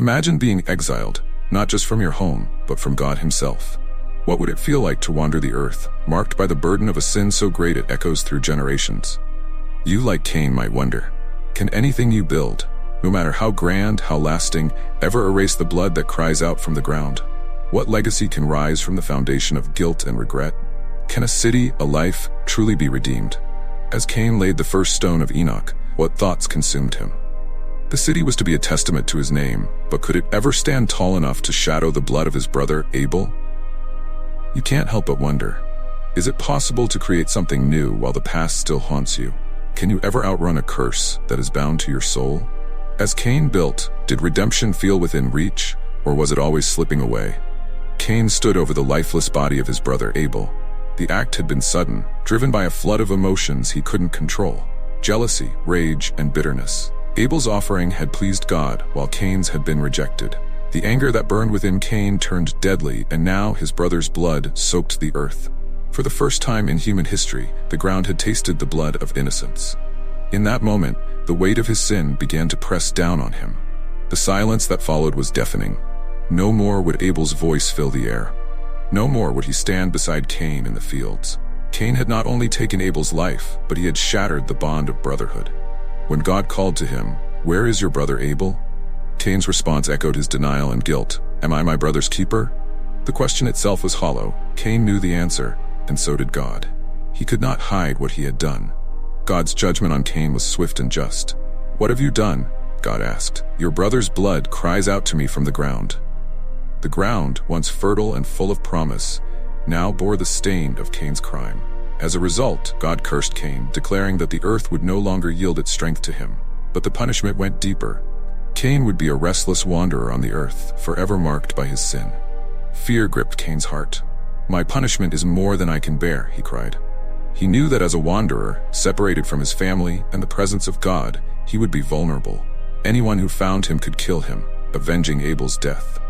Imagine being exiled, not just from your home, but from God himself. What would it feel like to wander the earth, marked by the burden of a sin so great it echoes through generations? You, like Cain, might wonder, can anything you build, no matter how grand, how lasting, ever erase the blood that cries out from the ground? What legacy can rise from the foundation of guilt and regret? Can a city, a life, truly be redeemed? As Cain laid the first stone of Enoch, what thoughts consumed him? The city was to be a testament to his name, but could it ever stand tall enough to shadow the blood of his brother Abel? You can't help but wonder, is it possible to create something new while the past still haunts you? Can you ever outrun a curse that is bound to your soul? As Cain built, did redemption feel within reach, or was it always slipping away? Cain stood over the lifeless body of his brother Abel. The act had been sudden, driven by a flood of emotions he couldn't control: jealousy, rage, and bitterness. Abel's offering had pleased God, while Cain's had been rejected. The anger that burned within Cain turned deadly, and now his brother's blood soaked the earth. For the first time in human history, the ground had tasted the blood of innocence. In that moment, the weight of his sin began to press down on him. The silence that followed was deafening. No more would Abel's voice fill the air. No more would he stand beside Cain in the fields. Cain had not only taken Abel's life, but he had shattered the bond of brotherhood. When God called to him, "Where is your brother Abel?" Cain's response echoed his denial and guilt. "Am I my brother's keeper?" The question itself was hollow. Cain knew the answer, and so did God. He could not hide what he had done. God's judgment on Cain was swift and just. "What have you done?" God asked. "Your brother's blood cries out to me from the ground." The ground, once fertile and full of promise, now bore the stain of Cain's crime. As a result, God cursed Cain, declaring that the earth would no longer yield its strength to him. But the punishment went deeper. Cain would be a restless wanderer on the earth, forever marked by his sin. Fear gripped Cain's heart. "My punishment is more than I can bear," he cried. He knew that as a wanderer, separated from his family and the presence of God, he would be vulnerable. Anyone who found him could kill him, avenging Abel's death.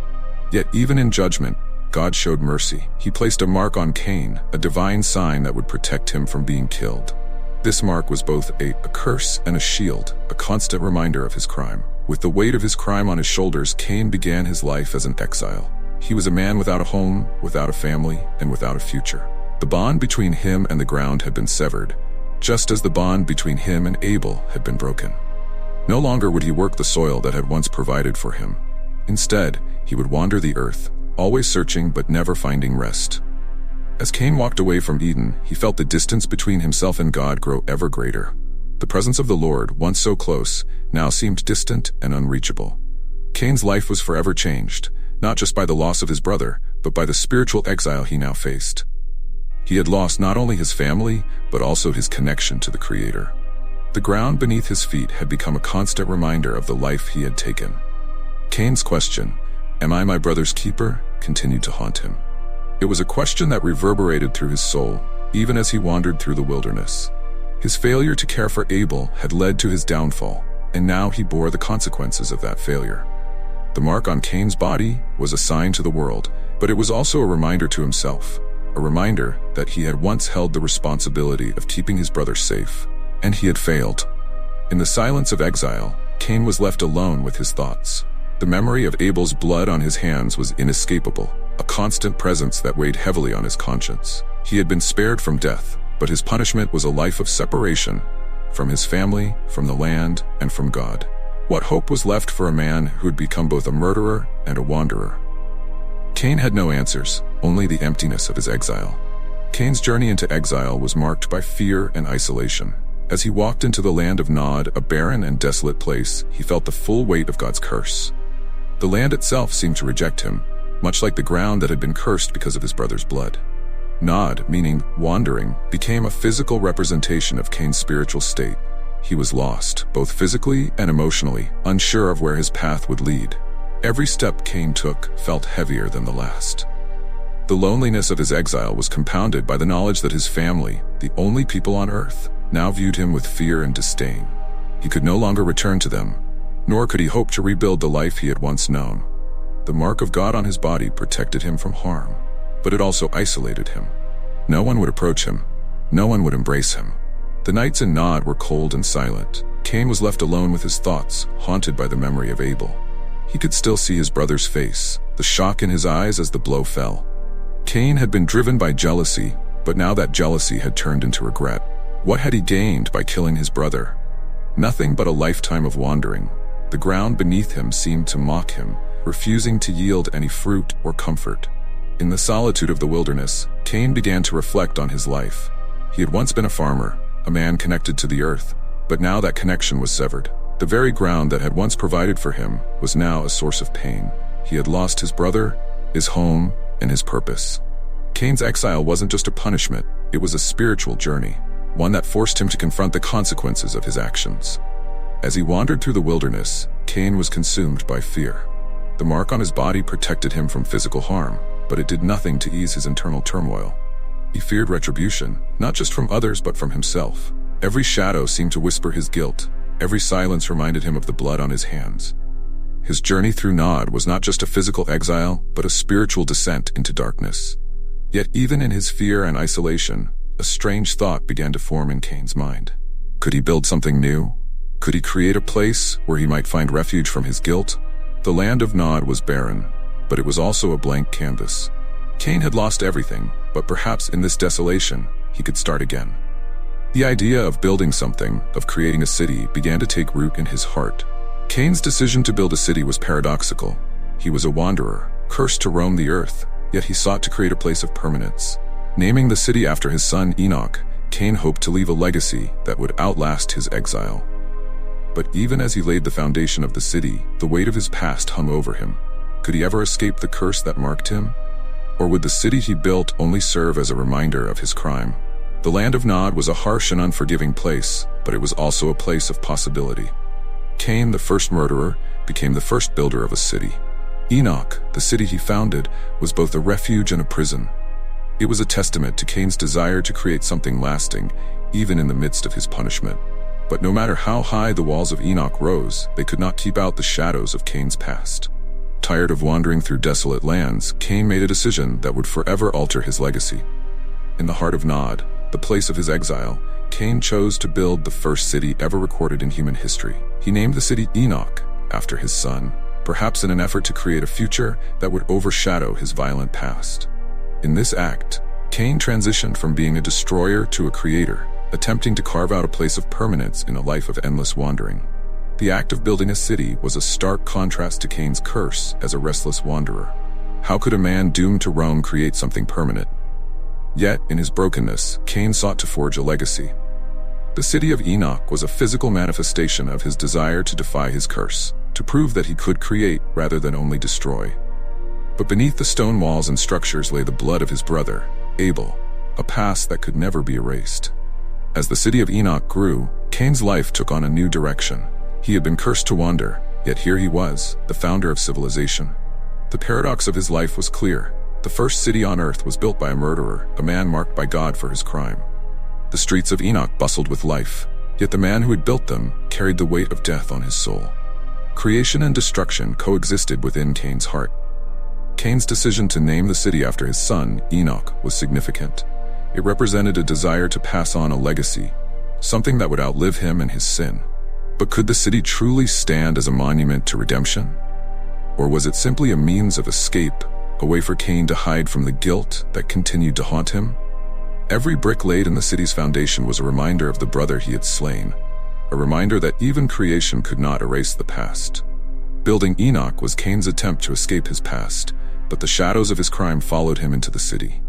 Yet even in judgment, God showed mercy. He placed a mark on Cain, a divine sign that would protect him from being killed. This mark was both a curse and a shield, a constant reminder of his crime. With the weight of his crime on his shoulders, Cain began his life as an exile. He was a man without a home, without a family, and without a future. The bond between him and the ground had been severed, just as the bond between him and Abel had been broken. No longer would he work the soil that had once provided for him. Instead, he would wander the earth, always searching but never finding rest. As Cain walked away from Eden, he felt the distance between himself and God grow ever greater. The presence of the Lord, once so close, now seemed distant and unreachable. Cain's life was forever changed, not just by the loss of his brother, but by the spiritual exile he now faced. He had lost not only his family, but also his connection to the Creator. The ground beneath his feet had become a constant reminder of the life he had taken. Cain's question, "Am I my brother's keeper?" continued to haunt him. It was a question that reverberated through his soul, even as he wandered through the wilderness. His failure to care for Abel had led to his downfall, and now he bore the consequences of that failure. The mark on Cain's body was a sign to the world, but it was also a reminder to himself, a reminder that he had once held the responsibility of keeping his brother safe, and he had failed. In the silence of exile, Cain was left alone with his thoughts. The memory of Abel's blood on his hands was inescapable, a constant presence that weighed heavily on his conscience. He had been spared from death, but his punishment was a life of separation, from his family, from the land, and from God. What hope was left for a man who had become both a murderer and a wanderer? Cain had no answers, only the emptiness of his exile. Cain's journey into exile was marked by fear and isolation. As he walked into the land of Nod, a barren and desolate place, he felt the full weight of God's curse. The land itself seemed to reject him, much like the ground that had been cursed because of his brother's blood. Nod, meaning wandering, became a physical representation of Cain's spiritual state. He was lost, both physically and emotionally, unsure of where his path would lead. Every step Cain took felt heavier than the last. The loneliness of his exile was compounded by the knowledge that his family, the only people on earth, now viewed him with fear and disdain. He could no longer return to them, nor could he hope to rebuild the life he had once known. The mark of God on his body protected him from harm, but it also isolated him. No one would approach him. No one would embrace him. The nights in Nod were cold and silent. Cain was left alone with his thoughts, haunted by the memory of Abel. He could still see his brother's face, the shock in his eyes as the blow fell. Cain had been driven by jealousy, but now that jealousy had turned into regret. What had he gained by killing his brother? Nothing but a lifetime of wandering. The ground beneath him seemed to mock him, refusing to yield any fruit or comfort. In the solitude of the wilderness, Cain began to reflect on his life. He had once been a farmer, a man connected to the earth, but now that connection was severed. The very ground that had once provided for him was now a source of pain. He had lost his brother, his home, and his purpose. Cain's exile wasn't just a punishment, it was a spiritual journey, one that forced him to confront the consequences of his actions. As he wandered through the wilderness, Cain was consumed by fear. The mark on his body protected him from physical harm, but it did nothing to ease his internal turmoil. He feared retribution, not just from others but from himself. Every shadow seemed to whisper his guilt. Every silence reminded him of the blood on his hands. His journey through Nod was not just a physical exile, but a spiritual descent into darkness. Yet even in his fear and isolation, a strange thought began to form in Cain's mind. Could he build something new? Could he create a place where he might find refuge from his guilt? The land of Nod was barren, but it was also a blank canvas. Cain had lost everything, but perhaps in this desolation, he could start again. The idea of building something, of creating a city, began to take root in his heart. Cain's decision to build a city was paradoxical. He was a wanderer, cursed to roam the earth, yet he sought to create a place of permanence. Naming the city after his son Enoch, Cain hoped to leave a legacy that would outlast his exile. But even as he laid the foundation of the city, the weight of his past hung over him. Could he ever escape the curse that marked him? Or would the city he built only serve as a reminder of his crime? The land of Nod was a harsh and unforgiving place, but it was also a place of possibility. Cain, the first murderer, became the first builder of a city. Enoch, the city he founded, was both a refuge and a prison. It was a testament to Cain's desire to create something lasting, even in the midst of his punishment. But no matter how high the walls of Enoch rose, they could not keep out the shadows of Cain's past. Tired of wandering through desolate lands, Cain made a decision that would forever alter his legacy. In the heart of Nod, the place of his exile, Cain chose to build the first city ever recorded in human history. He named the city Enoch, after his son, perhaps in an effort to create a future that would overshadow his violent past. In this act, Cain transitioned from being a destroyer to a creator, attempting to carve out a place of permanence in a life of endless wandering. The act of building a city was a stark contrast to Cain's curse as a restless wanderer. How could a man doomed to roam create something permanent? Yet, in his brokenness, Cain sought to forge a legacy. The city of Enoch was a physical manifestation of his desire to defy his curse, to prove that he could create rather than only destroy. But beneath the stone walls and structures lay the blood of his brother, Abel, a past that could never be erased. As the city of Enoch grew, Cain's life took on a new direction. He had been cursed to wander, yet here he was, the founder of civilization. The paradox of his life was clear. The first city on earth was built by a murderer, a man marked by God for his crime. The streets of Enoch bustled with life, yet the man who had built them carried the weight of death on his soul. Creation and destruction coexisted within Cain's heart. Cain's decision to name the city after his son, Enoch, was significant. It represented a desire to pass on a legacy, something that would outlive him and his sin. But could the city truly stand as a monument to redemption? Or was it simply a means of escape, a way for Cain to hide from the guilt that continued to haunt him? Every brick laid in the city's foundation was a reminder of the brother he had slain, a reminder that even creation could not erase the past. Building Enoch was Cain's attempt to escape his past, but the shadows of his crime followed him into the city.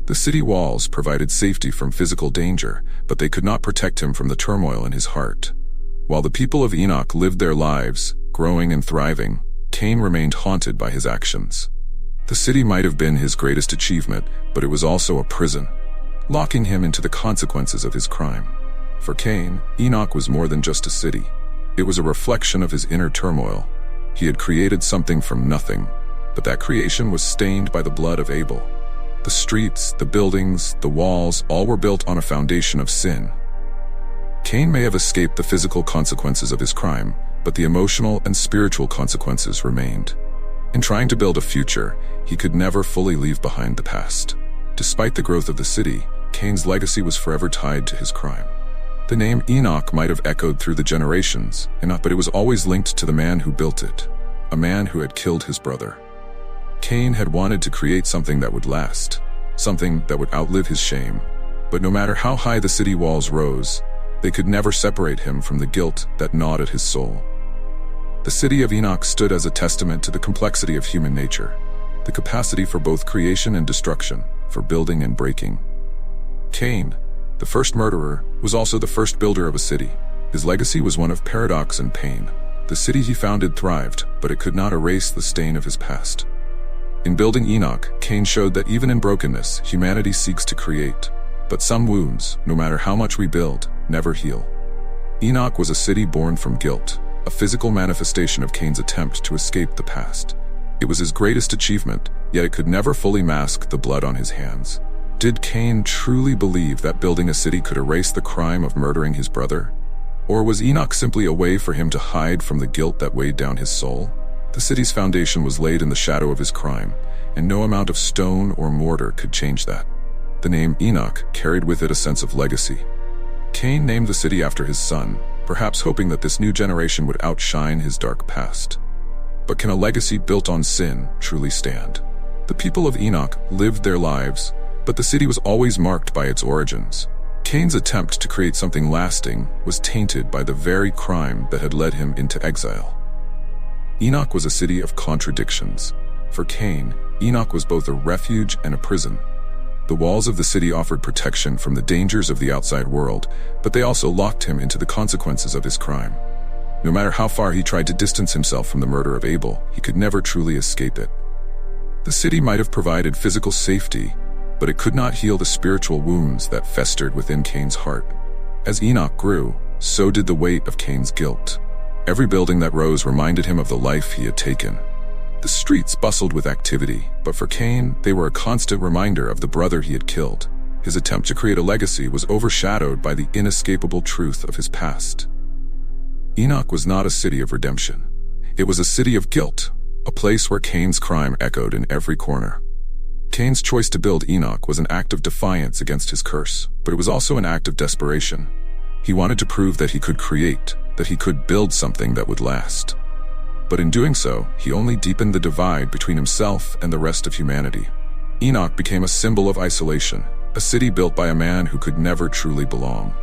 The city walls provided safety from physical danger, but they could not protect him from the turmoil in his heart. While the people of Enoch lived their lives, growing and thriving, Cain remained haunted by his actions. The city might have been his greatest achievement, but it was also a prison, locking him into the consequences of his crime. For Cain, Enoch was more than just a city. It was a reflection of his inner turmoil. He had created something from nothing, but that creation was stained by the blood of Abel. The streets, the buildings, the walls, all were built on a foundation of sin. Cain may have escaped the physical consequences of his crime, but the emotional and spiritual consequences remained. In trying to build a future, he could never fully leave behind the past. Despite the growth of the city, Cain's legacy was forever tied to his crime. The name Enoch might have echoed through the generations, but it was always linked to the man who built it. a man who had killed his brother. Cain had wanted to create something that would last, something that would outlive his shame. But no matter how high the city walls rose, they could never separate him from the guilt that gnawed at his soul. The city of Enoch stood as a testament to the complexity of human nature, the capacity for both creation and destruction, for building and breaking. Cain, the first murderer, was also the first builder of a city. His legacy was one of paradox and pain. The city he founded thrived, but it could not erase the stain of his past. In building Enoch, Cain showed that even in brokenness, humanity seeks to create. But some wounds, no matter how much we build, never heal. Enoch was a city born from guilt, a physical manifestation of Cain's attempt to escape the past. It was his greatest achievement, yet it could never fully mask the blood on his hands. Did Cain truly believe that building a city could erase the crime of murdering his brother? Or was Enoch simply a way for him to hide from the guilt that weighed down his soul? The city's foundation was laid in the shadow of his crime, and no amount of stone or mortar could change that. The name Enoch carried with it a sense of legacy. Cain named the city after his son, perhaps hoping that this new generation would outshine his dark past. But can a legacy built on sin truly stand? The people of Enoch lived their lives, but the city was always marked by its origins. Cain's attempt to create something lasting was tainted by the very crime that had led him into exile. Enoch was a city of contradictions. For Cain, Enoch was both a refuge and a prison. The walls of the city offered protection from the dangers of the outside world, but they also locked him into the consequences of his crime. No matter how far he tried to distance himself from the murder of Abel, he could never truly escape it. The city might have provided physical safety, but it could not heal the spiritual wounds that festered within Cain's heart. As Enoch grew, so did the weight of Cain's guilt. Every building that rose reminded him of the life he had taken. The streets bustled with activity, but for Cain, they were a constant reminder of the brother he had killed. His attempt to create a legacy was overshadowed by the inescapable truth of his past. Enoch was not a city of redemption. It was a city of guilt, a place where Cain's crime echoed in every corner. Cain's choice to build Enoch was an act of defiance against his curse, but it was also an act of desperation. He wanted to prove that he could create, that he could build something that would last. But in doing so, he only deepened the divide between himself and the rest of humanity. Enoch became a symbol of isolation, a city built by a man who could never truly belong.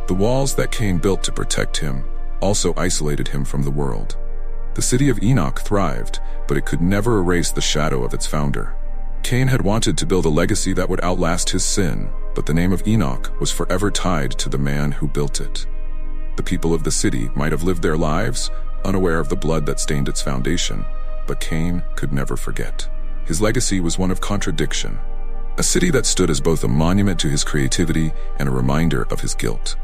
The walls that Cain built to protect him also isolated him from the world. The city of Enoch thrived, but it could never erase the shadow of its founder. Cain had wanted to build a legacy that would outlast his sin, but the name of Enoch was forever tied to the man who built it. The people of the city might have lived their lives, unaware of the blood that stained its foundation, but Cain could never forget. His legacy was one of contradiction, a city that stood as both a monument to his creativity and a reminder of his guilt.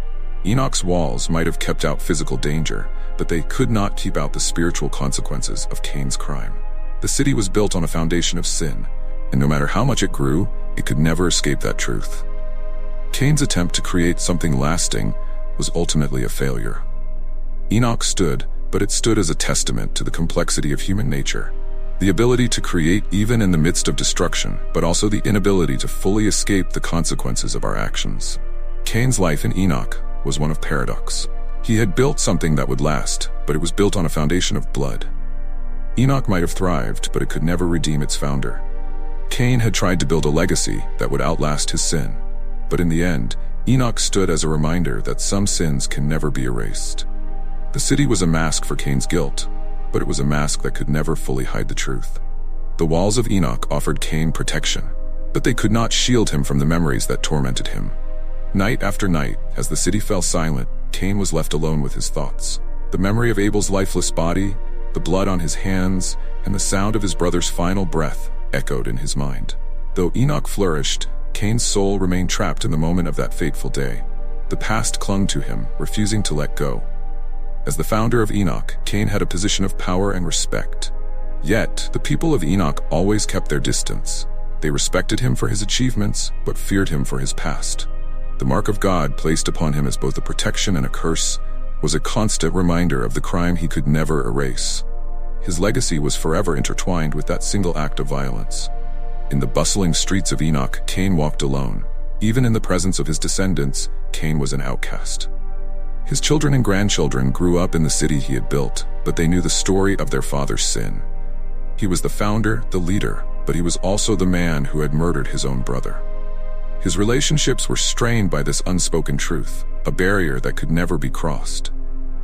Enoch's walls might have kept out physical danger, but they could not keep out the spiritual consequences of Cain's crime. The city was built on a foundation of sin, and no matter how much it grew, it could never escape that truth. Cain's attempt to create something lasting was ultimately a failure. Enoch stood, but it stood as a testament to the complexity of human nature, the ability to create even in the midst of destruction, but also the inability to fully escape the consequences of our actions. Cain's life in Enoch was one of paradox. He had built something that would last, but it was built on a foundation of blood. Enoch might have thrived, but it could never redeem its founder. Cain had tried to build a legacy that would outlast his sin, but in the end, Enoch stood as a reminder that some sins can never be erased. The city was a mask for Cain's guilt, but it was a mask that could never fully hide the truth. The walls of Enoch offered Cain protection, but they could not shield him from the memories that tormented him. Night after night, as the city fell silent, Cain was left alone with his thoughts. The memory of Abel's lifeless body, the blood on his hands, and the sound of his brother's final breath echoed in his mind. Though Enoch flourished, Cain's soul remained trapped in the moment of that fateful day. The past clung to him, refusing to let go. As the founder of Enoch, Cain had a position of power and respect. Yet, the people of Enoch always kept their distance. They respected him for his achievements, but feared him for his past. The mark of God placed upon him as both a protection and a curse was a constant reminder of the crime he could never erase. His legacy was forever intertwined with that single act of violence. In the bustling streets of Enoch, Cain walked alone. Even in the presence of his descendants, Cain was an outcast. His children and grandchildren grew up in the city he had built, but they knew the story of their father's sin. He was the founder, the leader, but he was also the man who had murdered his own brother. His relationships were strained by this unspoken truth, a barrier that could never be crossed.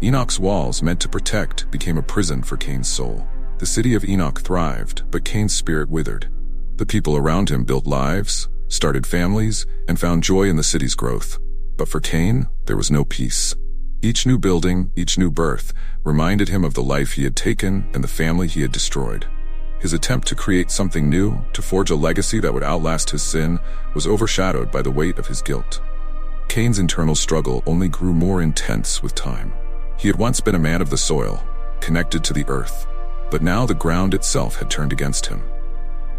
Enoch's walls, meant to protect, became a prison for Cain's soul. The city of Enoch thrived, but Cain's spirit withered. The people around him built lives, started families, and found joy in the city's growth. But for Cain, there was no peace. Each new building, each new birth, reminded him of the life he had taken and the family he had destroyed. His attempt to create something new, to forge a legacy that would outlast his sin, was overshadowed by the weight of his guilt. Cain's internal struggle only grew more intense with time. He had once been a man of the soil, connected to the earth, but now the ground itself had turned against him.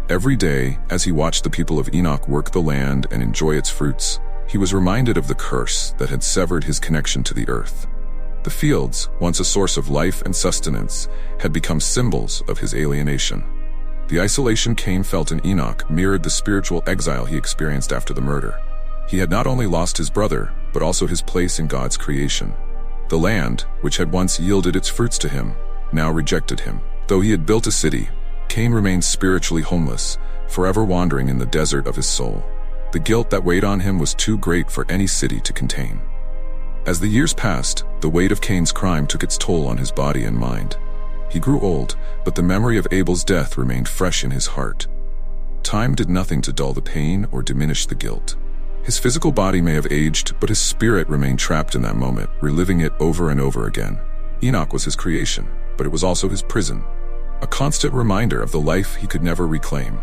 Every day, as he watched the people of Enoch work the land and enjoy its fruits, he was reminded of the curse that had severed his connection to the earth. The fields, once a source of life and sustenance, had become symbols of his alienation. The isolation Cain felt in Enoch mirrored the spiritual exile he experienced after the murder. He had not only lost his brother, but also his place in God's creation. The land, which had once yielded its fruits to him, now rejected him. Though he had built a city, Cain remained spiritually homeless, forever wandering in the desert of his soul. The guilt that weighed on him was too great for any city to contain. As the years passed, the weight of Cain's crime took its toll on his body and mind. He grew old, but the memory of Abel's death remained fresh in his heart. Time did nothing to dull the pain or diminish the guilt. His physical body may have aged, but his spirit remained trapped in that moment, reliving it over and over again. Enoch was his creation, but it was also his prison, a constant reminder of the life he could never reclaim.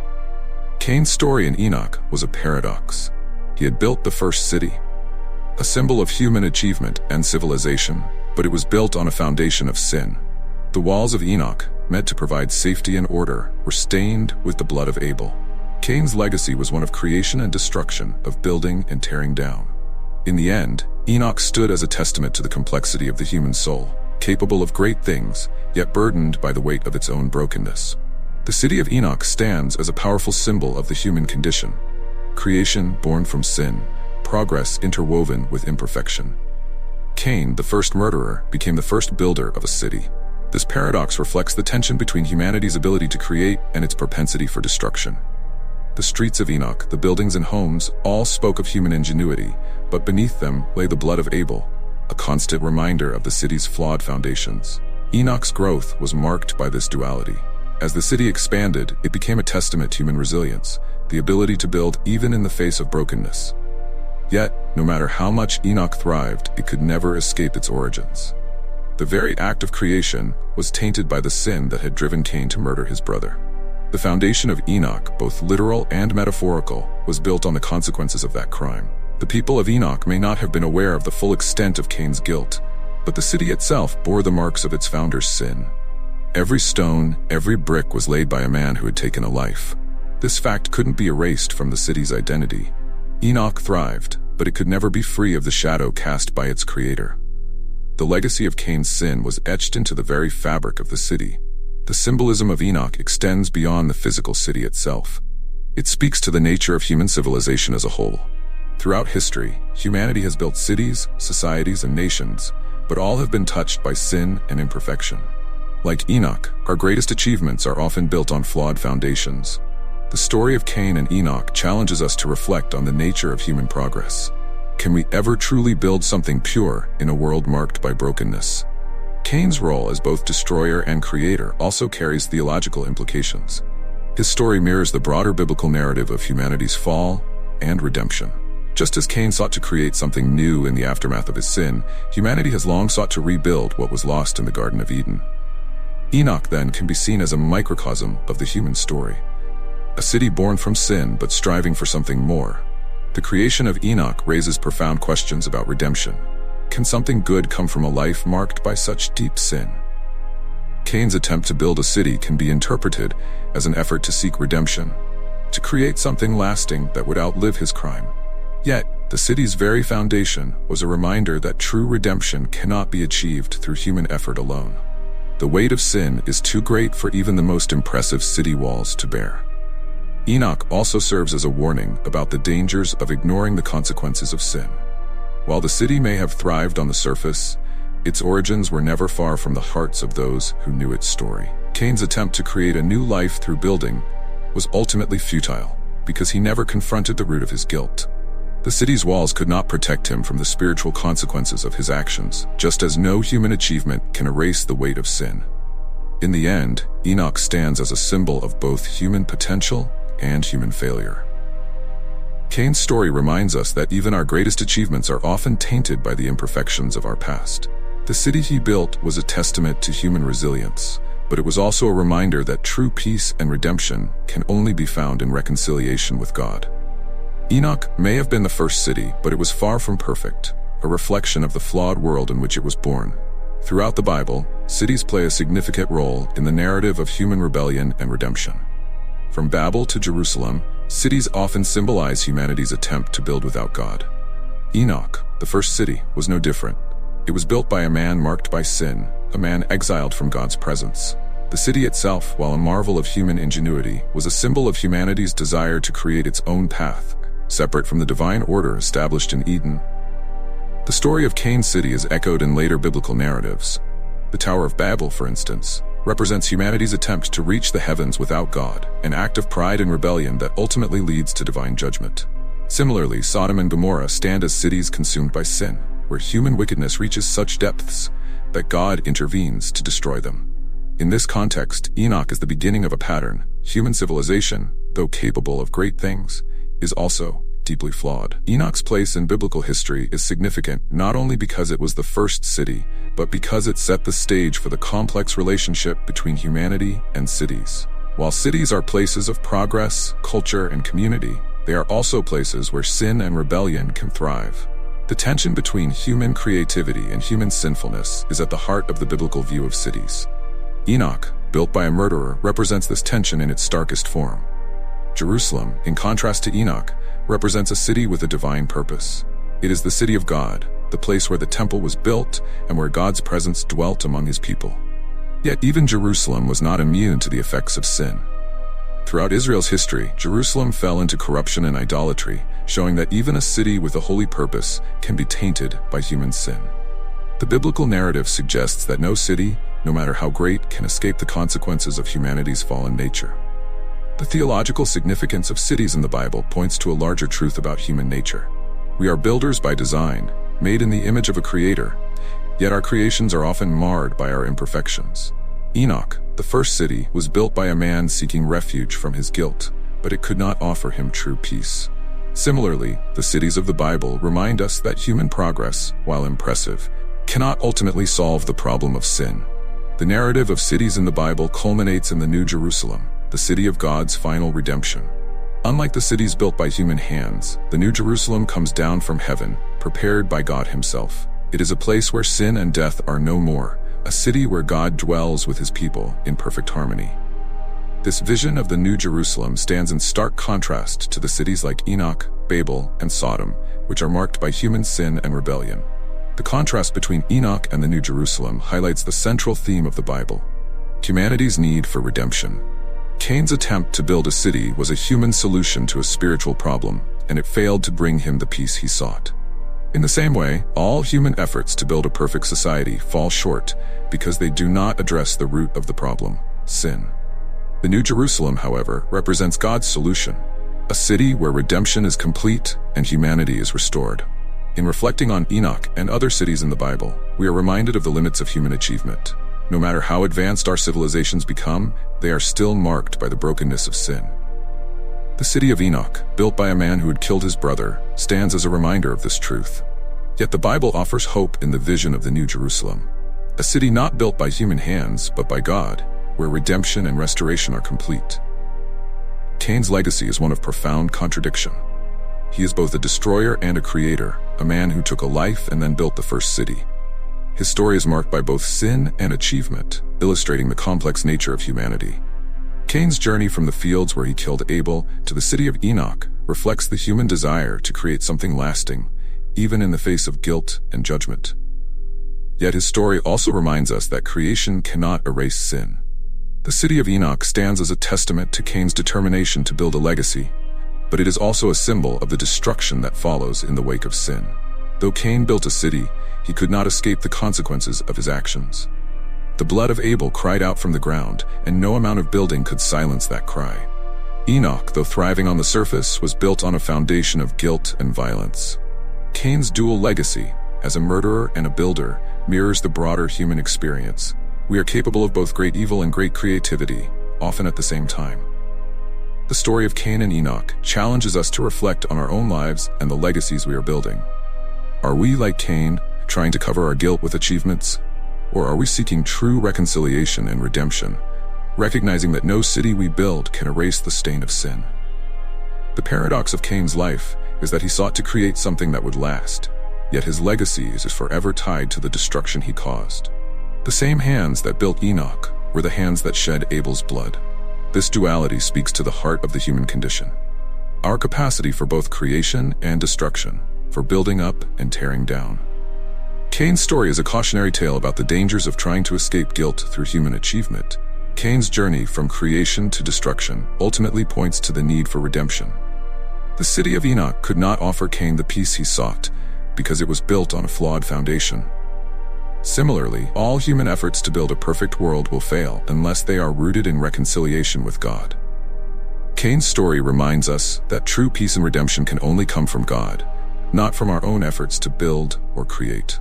Cain's story in Enoch was a paradox. He had built the first city, a symbol of human achievement and civilization, but it was built on a foundation of sin. The walls of Enoch, meant to provide safety and order, were stained with the blood of Abel. Cain's legacy was one of creation and destruction, of building and tearing down. In the end, Enoch stood as a testament to the complexity of the human soul, capable of great things, yet burdened by the weight of its own brokenness. The city of Enoch stands as a powerful symbol of the human condition. Creation born from sin, progress interwoven with imperfection. Cain, the first murderer, became the first builder of a city. This paradox reflects the tension between humanity's ability to create and its propensity for destruction. The streets of Enoch, the buildings and homes, all spoke of human ingenuity, but beneath them lay the blood of Abel, a constant reminder of the city's flawed foundations. Enoch's growth was marked by this duality. As the city expanded, it became a testament to human resilience, the ability to build even in the face of brokenness. Yet, no matter how much Enoch thrived, it could never escape its origins. The very act of creation was tainted by the sin that had driven Cain to murder his brother. The foundation of Enoch, both literal and metaphorical, was built on the consequences of that crime. The people of Enoch may not have been aware of the full extent of Cain's guilt, but the city itself bore the marks of its founder's sin. Every stone, every brick was laid by a man who had taken a life. This fact couldn't be erased from the city's identity. Enoch thrived, but it could never be free of the shadow cast by its creator. The legacy of Cain's sin was etched into the very fabric of the city. The symbolism of Enoch extends beyond the physical city itself. It speaks to the nature of human civilization as a whole. Throughout history, humanity has built cities, societies, and nations, but all have been touched by sin and imperfection. Like Enoch, our greatest achievements are often built on flawed foundations. The story of Cain and Enoch challenges us to reflect on the nature of human progress. Can we ever truly build something pure in a world marked by brokenness? Cain's role as both destroyer and creator also carries theological implications. His story mirrors the broader biblical narrative of humanity's fall and redemption. Just as Cain sought to create something new in the aftermath of his sin, humanity has long sought to rebuild what was lost in the Garden of Eden. Enoch, then, can be seen as a microcosm of the human story. A city born from sin but striving for something more. The creation of Enoch raises profound questions about redemption. Can something good come from a life marked by such deep sin? Cain's attempt to build a city can be interpreted as an effort to seek redemption, to create something lasting that would outlive his crime. Yet, the city's very foundation was a reminder that true redemption cannot be achieved through human effort alone. The weight of sin is too great for even the most impressive city walls to bear. Enoch also serves as a warning about the dangers of ignoring the consequences of sin. While the city may have thrived on the surface, its origins were never far from the hearts of those who knew its story. Cain's attempt to create a new life through building was ultimately futile, because he never confronted the root of his guilt. The city's walls could not protect him from the spiritual consequences of his actions, just as no human achievement can erase the weight of sin. In the end, Enoch stands as a symbol of both human potential and human failure. Cain's story reminds us that even our greatest achievements are often tainted by the imperfections of our past. The city he built was a testament to human resilience, but it was also a reminder that true peace and redemption can only be found in reconciliation with God. Enoch may have been the first city, but it was far from perfect, a reflection of the flawed world in which it was born. Throughout the Bible, cities play a significant role in the narrative of human rebellion and redemption. From Babel to Jerusalem, cities often symbolize humanity's attempt to build without God. Enoch, the first city, was no different. It was built by a man marked by sin, a man exiled from God's presence. The city itself, while a marvel of human ingenuity, was a symbol of humanity's desire to create its own path, separate from the divine order established in Eden. The story of Cain's city is echoed in later biblical narratives. The Tower of Babel, for instance, represents humanity's attempt to reach the heavens without God, an act of pride and rebellion that ultimately leads to divine judgment. Similarly, Sodom and Gomorrah stand as cities consumed by sin, where human wickedness reaches such depths that God intervenes to destroy them. In this context, Enoch is the beginning of a pattern. Human civilization, though capable of great things, is also deeply flawed. Enoch's place in biblical history is significant not only because it was the first city, but because it set the stage for the complex relationship between humanity and cities. While cities are places of progress, culture, and community, they are also places where sin and rebellion can thrive. The tension between human creativity and human sinfulness is at the heart of the biblical view of cities. Enoch, built by a murderer, represents this tension in its starkest form. Jerusalem, in contrast to Enoch, represents a city with a divine purpose. It is the city of God, the place where the temple was built and where God's presence dwelt among his people. Yet even Jerusalem was not immune to the effects of sin. Throughout Israel's history, Jerusalem fell into corruption and idolatry, showing that even a city with a holy purpose can be tainted by human sin. The biblical narrative suggests that no city, no matter how great, can escape the consequences of humanity's fallen nature. The theological significance of cities in the Bible points to a larger truth about human nature. We are builders by design, made in the image of a creator, yet our creations are often marred by our imperfections. Enoch, the first city, was built by a man seeking refuge from his guilt, but it could not offer him true peace. Similarly, the cities of the Bible remind us that human progress, while impressive, cannot ultimately solve the problem of sin. The narrative of cities in the Bible culminates in the New Jerusalem, the city of God's final redemption. Unlike the cities built by human hands, the New Jerusalem comes down from heaven, prepared by God himself. It is a place where sin and death are no more, a city where God dwells with his people in perfect harmony. This vision of the New Jerusalem stands in stark contrast to the cities like Enoch, Babel, and Sodom, which are marked by human sin and rebellion. The contrast between Enoch and the New Jerusalem highlights the central theme of the Bible: humanity's need for redemption. Cain's attempt to build a city was a human solution to a spiritual problem, and it failed to bring him the peace he sought. In the same way, all human efforts to build a perfect society fall short because they do not address the root of the problem, sin. The New Jerusalem, however, represents God's solution, a city where redemption is complete and humanity is restored. In reflecting on Enoch and other cities in the Bible, we are reminded of the limits of human achievement. No matter how advanced our civilizations become, they are still marked by the brokenness of sin. The city of Enoch, built by a man who had killed his brother, stands as a reminder of this truth. Yet the Bible offers hope in the vision of the New Jerusalem, a city not built by human hands, but by God, where redemption and restoration are complete. Cain's legacy is one of profound contradiction. He is both a destroyer and a creator, a man who took a life and then built the first city. His story is marked by both sin and achievement, illustrating the complex nature of humanity. Cain's journey from the fields where he killed Abel to the city of Enoch reflects the human desire to create something lasting, even in the face of guilt and judgment. Yet his story also reminds us that creation cannot erase sin. The city of Enoch stands as a testament to Cain's determination to build a legacy, but it is also a symbol of the destruction that follows in the wake of sin. Though Cain built a city, he could not escape the consequences of his actions. The blood of Abel cried out from the ground, and no amount of building could silence that cry. Enoch, though thriving on the surface, was built on a foundation of guilt and violence. Cain's dual legacy, as a murderer and a builder, mirrors the broader human experience. We are capable of both great evil and great creativity, often at the same time. The story of Cain and Enoch challenges us to reflect on our own lives and the legacies we are building. Are we, like Cain, trying to cover our guilt with achievements? Or are we seeking true reconciliation and redemption, recognizing that no city we build can erase the stain of sin? The paradox of Cain's life is that he sought to create something that would last, yet his legacy is forever tied to the destruction he caused. The same hands that built Enoch were the hands that shed Abel's blood. This duality speaks to the heart of the human condition. Our capacity for both creation and destruction, for building up and tearing down. Cain's story is a cautionary tale about the dangers of trying to escape guilt through human achievement. Cain's journey from creation to destruction ultimately points to the need for redemption. The city of Enoch could not offer Cain the peace he sought because it was built on a flawed foundation. Similarly, all human efforts to build a perfect world will fail unless they are rooted in reconciliation with God. Cain's story reminds us that true peace and redemption can only come from God, not from our own efforts to build or create.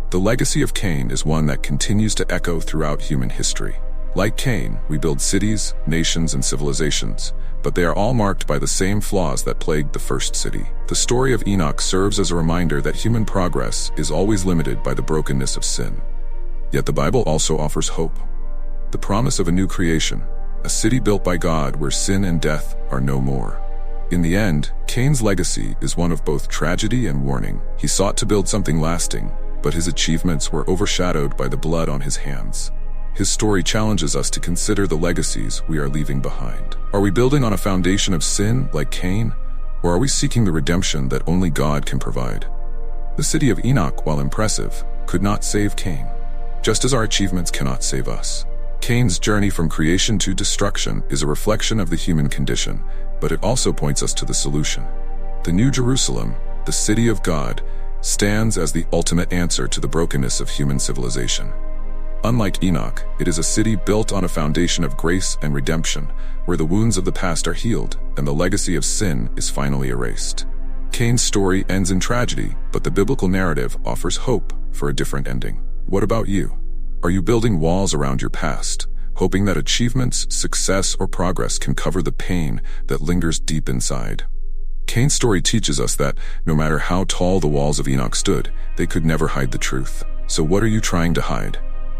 The legacy of Cain is one that continues to echo throughout human history. Like Cain, we build cities, nations, and civilizations, but they are all marked by the same flaws that plagued the first city. The story of Enoch serves as a reminder that human progress is always limited by the brokenness of sin. Yet the Bible also offers hope. The promise of a new creation, a city built by God where sin and death are no more. In the end, Cain's legacy is one of both tragedy and warning. He sought to build something lasting, but his achievements were overshadowed by the blood on his hands. His story challenges us to consider the legacies we are leaving behind. Are we building on a foundation of sin like Cain, or are we seeking the redemption that only God can provide? The city of Enoch, while impressive, could not save Cain, just as our achievements cannot save us. Cain's journey from creation to destruction is a reflection of the human condition, but it also points us to the solution. The New Jerusalem, the city of God, stands as the ultimate answer to the brokenness of human civilization. Unlike Enoch, it is a city built on a foundation of grace and redemption, where the wounds of the past are healed and the legacy of sin is finally erased. Cain's story ends in tragedy, but the biblical narrative offers hope for a different ending. What about you? Are you building walls around your past, hoping that achievements, success, or progress can cover the pain that lingers deep inside? Cain's story teaches us that no matter how tall the walls of Enoch stood, they could never hide the truth. So what are you trying to hide?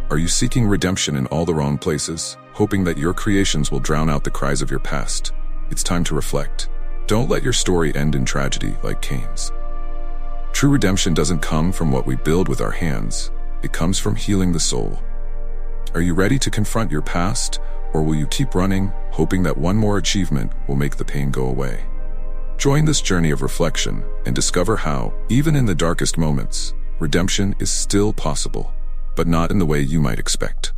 Are you seeking redemption in all the wrong places, hoping that your creations will drown out the cries of your past? It's time to reflect. Don't let your story end in tragedy like Cain's. True redemption doesn't come from what we build with our hands. It comes from healing the soul. Are you ready to confront your past, or will you keep running, hoping that one more achievement will make the pain go away? Join this journey of reflection and discover how, even in the darkest moments, redemption is still possible, but not in the way you might expect.